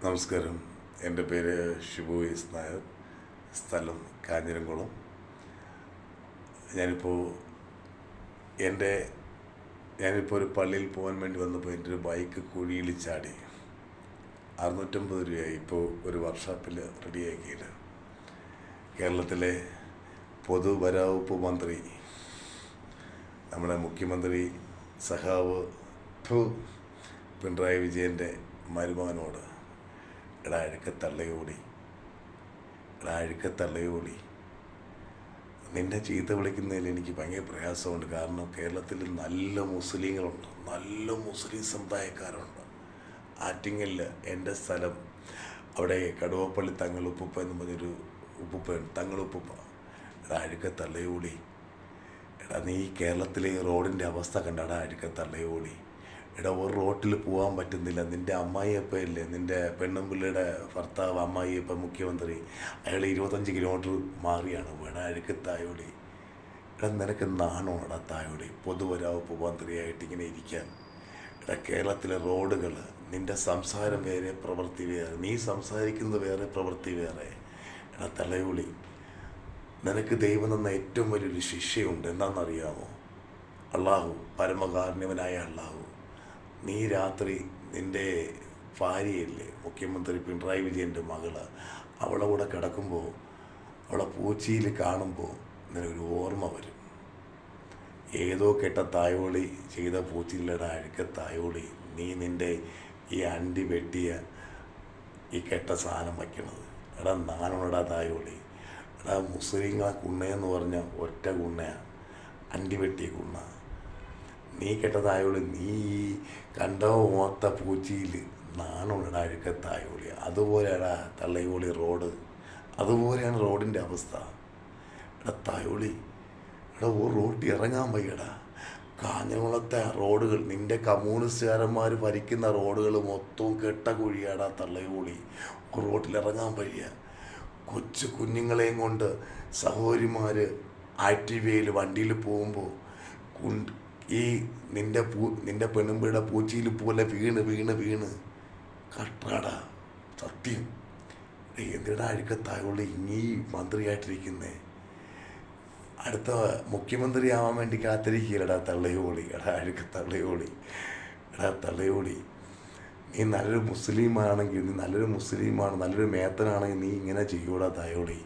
നമസ്കാരം. എൻ്റെ പേര് ഷിബു എസ് നായർ, സ്ഥലം കാഞ്ഞിരംകുളം. ഞാനിപ്പോൾ ഒരു പള്ളിയിൽ പോകാൻ വേണ്ടി വന്നപ്പോൾ എൻ്റെ ഒരു ബൈക്ക് കുഴിയിൽ ചാടി. 650 രൂപയായി. ഇപ്പോൾ ഒരു വർക്ക്ഷോപ്പിൽ റെഡിയാക്കിയിട്ട് കേരളത്തിലെ പൊതുമരാവകുപ്പ് മന്ത്രി, നമ്മുടെ മുഖ്യമന്ത്രി സഖാവ് പിണറായി വിജയൻ്റെ മരുമകനോട്, എടാ അഴുക്കത്തള്ളയോടി നിന്നെ ചീത്ത വിളിക്കുന്നതിൽ എനിക്ക് ഭയങ്കര പ്രയാസമുണ്ട്. കാരണം കേരളത്തിൽ നല്ല മുസ്ലിങ്ങളുണ്ട്, നല്ല മുസ്ലിം സമുദായക്കാരുണ്ട്. ആറ്റിങ്ങലിൽ എൻ്റെ സ്ഥലം, അവിടെ കടുവപ്പള്ളി തങ്ങളുപ്പുപ്പ എന്ന് പറഞ്ഞൊരു ഉപ്പുപ്പയുണ്ട്, തങ്ങളുപ്പുപ്പ. എടാ അഴുക്കത്തള്ളയോടി, എടാ നീ കേരളത്തിലെ ഈ റോഡിൻ്റെ അവസ്ഥ കണ്ടടാ അഴുക്കത്തള്ളയോടി. എടാ ഒരു റോട്ടിൽ പോകാൻ പറ്റുന്നില്ല. നിൻ്റെ അമ്മായിയപ്പയല്ലേ, നിൻ്റെ പെണ്ണുമ്പിള്ളയുടെ ഭർത്താവ് അമ്മായിയപ്പ മുഖ്യമന്ത്രി, അയാൾ 25 കിലോമീറ്റർ മാറിയാണ്. എടാ അഴുക്കത്തായോടി, എടാ നിനക്ക് നാണോടാ തായോടി പൊതുമരാവകുപ്പ് മന്ത്രിയായിട്ട് ഇങ്ങനെ ഇരിക്കാൻ? എടാ കേരളത്തിലെ റോഡുകൾ, നിൻ്റെ സംസാരം വേറെ, പ്രവൃത്തി വേറെ, നീ സംസാരിക്കുന്നത് വേറെ, പ്രവൃത്തി വേറെ. എടാ തലയോളി, നിനക്ക് ദൈവം തന്ന ഏറ്റവും വലിയൊരു ശിക്ഷയുണ്ട്. എന്താണെന്നറിയാമോ? അള്ളാഹു, പരമകാരുണ്യവനായ അള്ളാഹു, നീ രാത്രി നിൻ്റെ ഭാര്യയില്ലേ, മുഖ്യമന്ത്രി പിണറായി വിജയൻ്റെ മകള്, അവളെ കൂടെ കിടക്കുമ്പോൾ, അവളെ പൂച്ചയിൽ കാണുമ്പോൾ നിനക്കൊരു ഓർമ്മ വരും. ഏതോ കെട്ട തായോളി ചെയ്ത പൂച്ചയിലൂടെ അഴുക്കത്തായോളി നീ നിൻ്റെ ഈ അണ്ടി വെട്ടിയ ഈ കെട്ട സാധനം വയ്ക്കണത്. എടാ നാണോടാ തായോളി. എടാ മുസ്ലിങ്ങളെ കുണ്ണയെന്ന് പറഞ്ഞ ഒറ്റ കുണ്ണയാണ്, അണ്ടി വെട്ടിയ കുണ്ണ. നീ കെട്ടതായോളി, നീ ഈ കണ്ടോ മോത്ത പൂച്ചിയിൽ നാണോടാ അഴുക്കത്തായോളി. അതുപോലെയാടാ തള്ളയോളി റോഡ്, അതുപോലെയാണ് റോഡിൻ്റെ അവസ്ഥ. എടാ തായോളി, എടാ ഒരു റോട്ടിൽ ഇറങ്ങാൻ വയ്യടാ. കാഞ്ഞകുളത്തെ റോഡുകൾ, നിൻ്റെ കമ്മ്യൂണിസ്റ്റുകാരന്മാർ ഭരിക്കുന്ന റോഡുകൾ മൊത്തവും കെട്ട കുഴിയാടാ തള്ളയോളി. ഒരു റോട്ടിൽ ഇറങ്ങാൻ വയ്യ. കൊച്ചു കുഞ്ഞുങ്ങളെയും കൊണ്ട് സഹോദരിമാർ ആക്റ്റീവയിൽ വണ്ടിയിൽ പോകുമ്പോൾ ഈ നിൻ്റെ പെണ്ണുമ്പിയുടെ പൂച്ചയിൽ പോലെ വീണ് കട്ടാടാ. സത്യം. എന്തിനാ അഴുക്കത്തായോളി ഇനി മന്ത്രിയായിട്ടിരിക്കുന്നേ? അടുത്ത മുഖ്യമന്ത്രി ആവാൻ വേണ്ടി കാത്തിരിക്കുകയില്ലടാ തള്ളയോളി. എടാ അഴുക്കത്തള്ളയോളി, എടാ തള്ളയോളി, നീ നല്ലൊരു മുസ്ലിമാണെങ്കിൽ, നീ നല്ലൊരു മുസ്ലിമാണ്, നല്ലൊരു മേത്തനാണെങ്കിൽ നീ ഇങ്ങനെ ചെയ്യൂടാ തായോളി.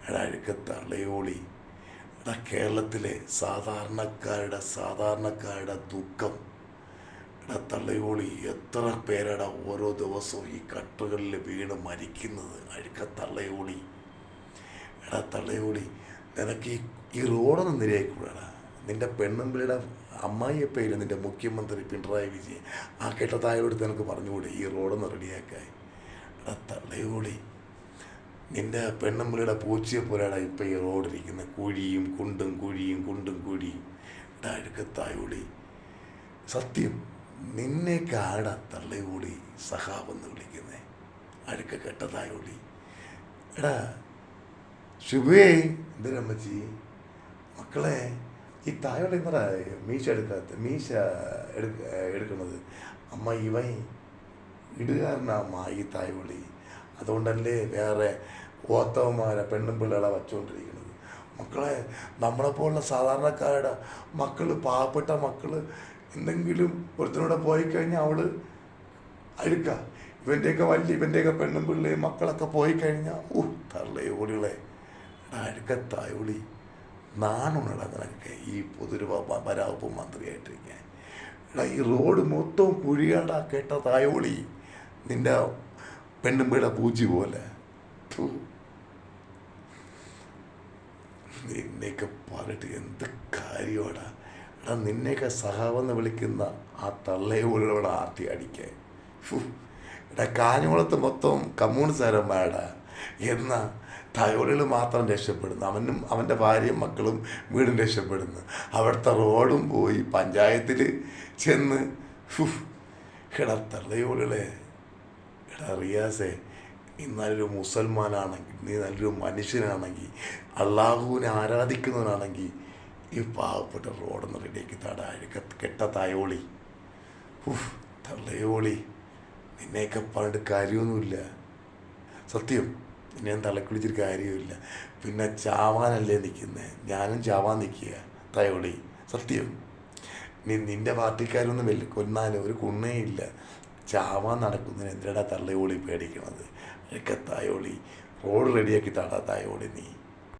എടാ അഴുക്കത്തള്ളയോളി. എടാ കേരളത്തിലെ സാധാരണക്കാരുടെ ദുഃഖം. എടാ തള്ളയോളി, എത്ര പേരടാ ഓരോ ദിവസവും ഈ കട്ടുകളിൽ വീണ് മരിക്കുന്നത്. അഴുക്കത്തള്ളയോളി. എടാ തള്ളയോളി, നിനക്ക് ഈ റോഡൊന്നും നിരയായിക്കൂടാ. നിൻ്റെ പെണ്ണുമ്പിളിയുടെ അമ്മായിയപ്പയില്ല നിൻ്റെ മുഖ്യമന്ത്രി പിണറായി വിജയൻ, ആ കെട്ടതായോട് നിനക്ക് പറഞ്ഞുകൂടെ ഈ റോഡൊന്ന് റെഡിയാക്കാൻ? എടാ തള്ളയോളി, നിൻ്റെ പെണ്ണുമ്പിളിയുടെ പൂച്ചയെ പോലെയാണ് ഇപ്പം ഈ റോഡിരിക്കുന്നത്. കുഴിയും കുണ്ടും കുഴിയും. എടാ അഴുക്കത്തായോളി, സത്യം നിന്നേക്ക് ആടാ തള്ളയോളി സഖാവെന്ന് വിളിക്കുന്നേ, അഴുക്ക കെട്ടതായോളി. എടാ ശുഭേ, എന്തിനമ്മച്ചി മക്കളെ ഈ തായോളി എന്താ മീശ എടുക്കണത്? അമ്മ ഇവൻ ഇടുകാരനമ്മ ഈ തായോളി. അതുകൊണ്ടല്ലേ വേറെ ഓത്തവന്മാരെ പെണ്ണും പിള്ളേളെ വച്ചുകൊണ്ടിരിക്കുന്നത്. മക്കളെ, നമ്മളെപ്പോലുള്ള സാധാരണക്കാരുടെ മക്കൾ, പാവപ്പെട്ട മക്കൾ എന്തെങ്കിലും ഒരുത്തിനൂടെ പോയി കഴിഞ്ഞാൽ അവൾ അഴുക്ക. ഇവൻ്റെയൊക്കെ പെണ്ണും പിള്ളേയും മക്കളൊക്കെ പോയി കഴിഞ്ഞാൽ തള്ളയോളികളെ. അഴുക്കത്തായോളി, നാണുണ്ടടാ നിനക്ക് ഈ പൊതുമരാവകുപ്പ് മന്ത്രിയായിട്ടിരിക്കാൻ? എടാ ഈ റോഡ് മൊത്തം കുഴിയാടാ കേട്ട തായോളി, നിൻ്റെ പെണ്ണുമ്പിയുടെ പൂച്ചി പോലെ. നിന്നെയൊക്കെ പറഞ്ഞിട്ട് എന്ത് കാര്യമാടാ. എടാ നിന്നെയൊക്കെ സഹാവെന്ന് വിളിക്കുന്ന ആ തള്ളയോളിയോട് ആർത്തി അടിക്കാൻ. എടാ കാഞ്ഞകുളത്ത് മൊത്തം കമ്മ്യൂണിസ്റ്റുകാരന്മാരാടാ. എന്നാൽ തായോളികൾ മാത്രം രക്ഷപ്പെടുന്നു. അവനും അവൻ്റെ ഭാര്യയും മക്കളും വീടും രക്ഷപ്പെടുന്നു. അവിടുത്തെ റോഡും പോയി പഞ്ചായത്തിൽ ചെന്ന്. എടാ തള്ളയോളികളെ. എടാ റിയാസേ, നീ നല്ലൊരു മുസൽമാനാണെങ്കിൽ, നീ നല്ലൊരു മനുഷ്യനാണെങ്കിൽ, അള്ളാഹുവിനെ ആരാധിക്കുന്നവനാണെങ്കിൽ ഈ പാവപ്പെട്ട റോഡൊന്ന് റെഡിയാക്കി താടാ. കെട്ട തായോളി, തള്ളയോളി, നിന്നെയൊക്കെ പറഞ്ഞിട്ട് കാര്യമൊന്നുമില്ല. സത്യം, നിന്നെ ഞാൻ തലക്കുളിച്ചിട്ട് കാര്യമില്ല. പിന്നെ ചാവാനല്ലേ നിൽക്കുന്നത്, ഞാനും ചാവാൻ നിൽക്കുക തയോളി. സത്യം, നിൻ്റെ പാർട്ടിക്കാരൊന്നും വലിയ കൊന്നാലും ഒരു കുണ്ണേയില്ല. ചാവാൻ നടക്കുന്നതിന് എന്തിനാ തള്ളയോളി പേടിക്കണത്? അതൊക്കെ തായോളി റോഡ് റെഡിയാക്കി താടാ തായോളി നീ.